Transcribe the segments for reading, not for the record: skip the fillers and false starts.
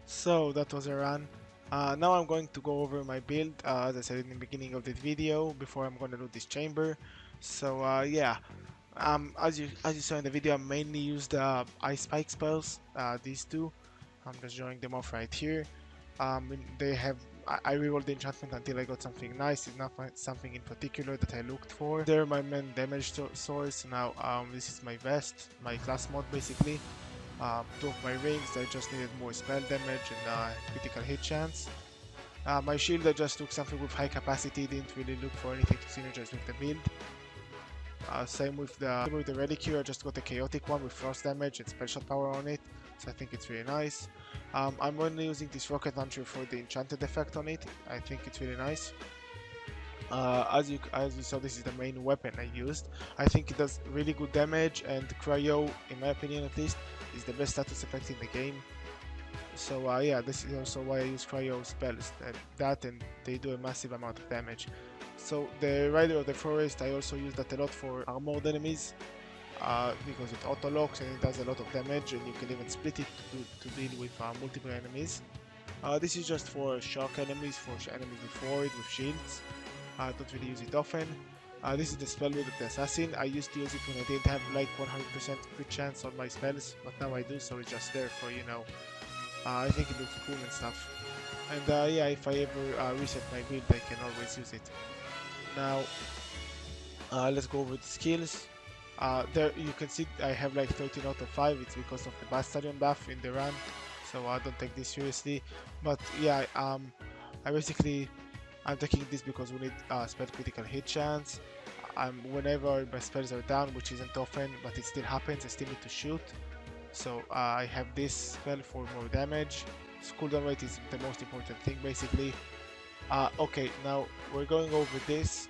So that was a run. Now I'm going to go over my build, as I said in the beginning of this video, before I'm going to do this chamber. So yeah, as you saw in the video, I mainly use the ice spike spells, these two. I'm just showing them off right here. They have I rerolled the enchantment until I got something nice. It's not something in particular that I looked for. They're my main damage source. Now this is my vest, my class mod basically. Two of my rings, I just needed more spell damage and critical hit chance. My shield, I just took something with high capacity, didn't really look for anything to synergize with the build. Same with the relic here, I just got a chaotic one with frost damage and spell shot power on it, so I think it's really nice. I'm only using this rocket launcher for the enchanted effect on it. I think it's really nice. As you saw, this is the main weapon I used. I think it does really good damage, and cryo, in my opinion at least, is the best status effect in the game. So yeah, this is also why I use cryo spells. And they do a massive amount of damage. So the Rider of the Forest, I also use that a lot for armored enemies, because it auto locks and it does a lot of damage, and you can even split it to deal with multiple enemies. This is just for shock enemies, for enemies with ward, with shields. I don't really use it often. This is the spell with the assassin. I used to use it when I didn't have like 100% crit chance on my spells, but now I do, so it's just there for, I think it looks cool and stuff. And yeah, if I ever reset my build, I can always use it. Now, let's go over the skills. There you can see I have like 13 out of 5. It's because of the Bastarian buff in the run, so I don't take this seriously. But yeah, I'm taking this because we need spell critical hit chance. Whenever my spells are down, which isn't often, but it still happens, I still need to shoot. So I have this spell for more damage. Cooldown rate is the most important thing basically. Okay, now we're going over this.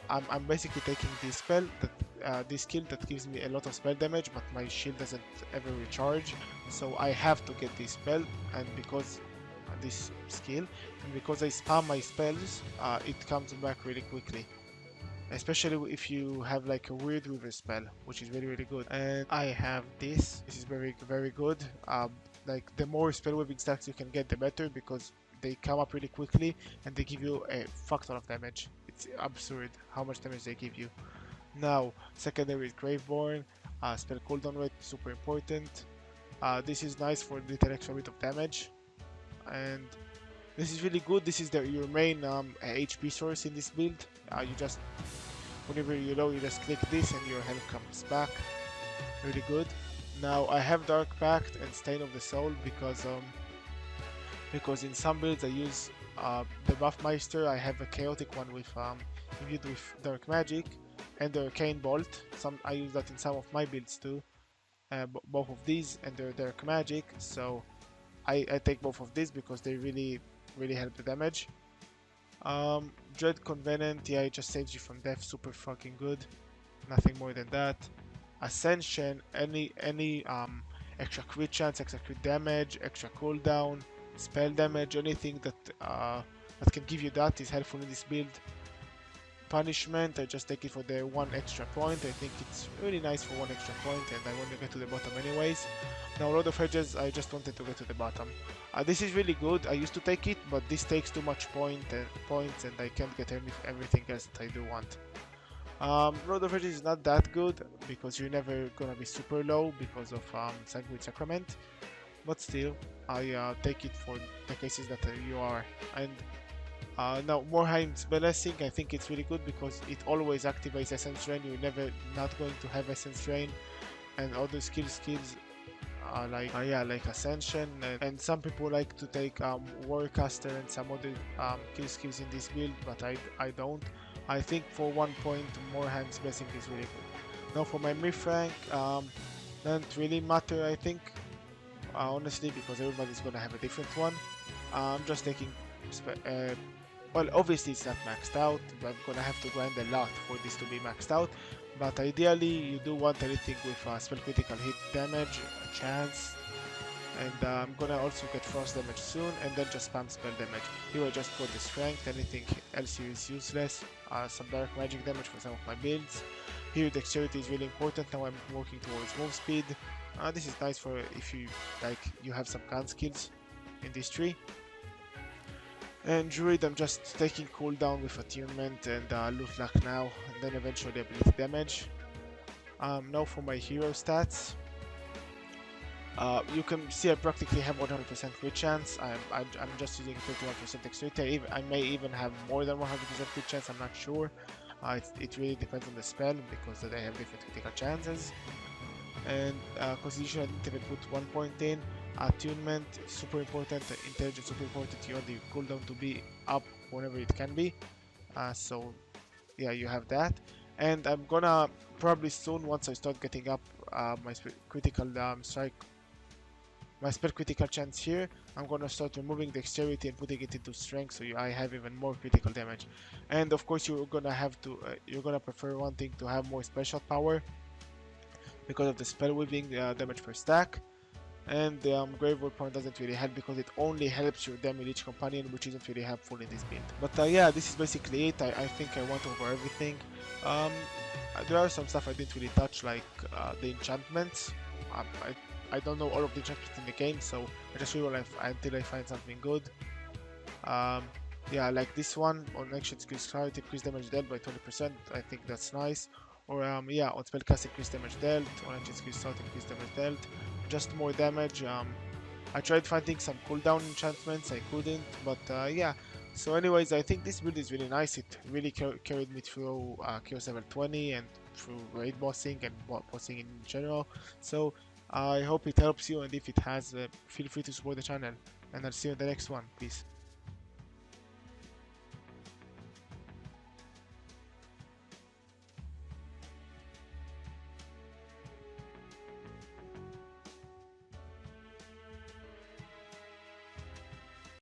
I'm basically taking this spell, this skill that gives me a lot of spell damage, but my shield doesn't ever recharge. So I have to get this spell, and because this skill, and because I spam my spells, it comes back really quickly. Especially if you have like a weird river spell, which is really good. And I have this. This is very good. Like the more spell weaving stacks you can get, the better, because they come up really quickly and they give you a fuck ton of damage. It's absurd how much damage they give you. Now, secondary is Graveborn. Spell cooldown rate, super important. This is nice for a little extra bit of damage, and this is really good. This is your main HP source in this build. You just, whenever you're low, you just click this and your health comes back. Really good. Now I have Dark Pact and Stain of the Soul because in some builds I use the Buffmeister. I have a chaotic one with imbued with dark magic, and the Arcane Bolt. I use that in some of my builds too. Both of these, and they're dark magic. So I take both of these because they really help the damage. Dread Covenant, yeah, it just saves you from death, super fucking good. Nothing more than that. Ascension, any extra crit chance, extra crit damage, extra cooldown, spell damage, anything that can give you that is helpful in this build. Punishment, I just take it for the 1 extra point. I think it's really nice for 1 extra point, and I want to get to the bottom anyways. Now Lord of Edges, I just wanted to get to the bottom. This is really good. I used to take it, but this takes too much points, and I can't get everything else that I do want. Lord of Edges is not that good because you're never gonna be super low because of Sanguine Sacrament, but still, I take it for the cases that you are. And now Morheim's Blessing, I think it's really good because it always activates Essence Drain. You're never not going to have Essence Drain, and other skills like Ascension, and some people like to take Warcaster and some other kill skills in this build, but I don't. I think for 1 point, Morheim's Blessing is really good. Now for my Myth rank, doesn't really matter, I think, honestly, because everybody's gonna have a different one. I'm just taking well, obviously it's not maxed out. I'm gonna have to grind a lot for this to be maxed out, but ideally you do want anything with spell critical hit damage, chance, and I'm gonna also get frost damage soon, and then just spam spell damage. Here I just got the strength, anything else here is useless. Some dark magic damage for some of my builds. Here dexterity is really important. Now I'm working towards move speed. This is nice for if you have some gun skills. in this tree. And Druid, I'm just taking cooldown with attunement and loot luck now, and then eventually ability damage. Now for my hero stats. You can see I practically have 100% crit chance. I'm just using 31% dexterity. I may even have more than 100% crit chance, I'm not sure. It really depends on the spell because they have different critical chances. And Constitution, I didn't even put 1 point in. Attunement, super important. Intelligence, super important. You want the cooldown to be up whenever it can be. So yeah, you have that. And I'm gonna probably soon, once I start getting up my critical strike, my spell critical chance here, I'm gonna start removing dexterity and putting it into strength, so I have even more critical damage. And of course, you're gonna have to, you're gonna prefer wanting to have more special power because of the spell weaving damage per stack. And the Grave War point doesn't really help because it only helps your damage each companion, which isn't really helpful in this build. But yeah, this is basically it. I think I went over everything. There are some stuff I didn't really touch, like the enchantments. I don't know all of the enchantments in the game, so I just will until I find something good. Yeah, like this one on action skill start, increase damage dealt by 20%. I think that's nice. Or yeah, on spellcast, increase damage dealt. On action skill start, increase damage dealt. Just more damage. I tried finding some cooldown enchantments, I couldn't, but yeah. So anyways, I think this build is really nice. It really carried me through Chaos level 20 and through raid bossing and bossing in general. So I hope it helps you, and if it has, feel free to support the channel, and I'll see you in the next one. Peace.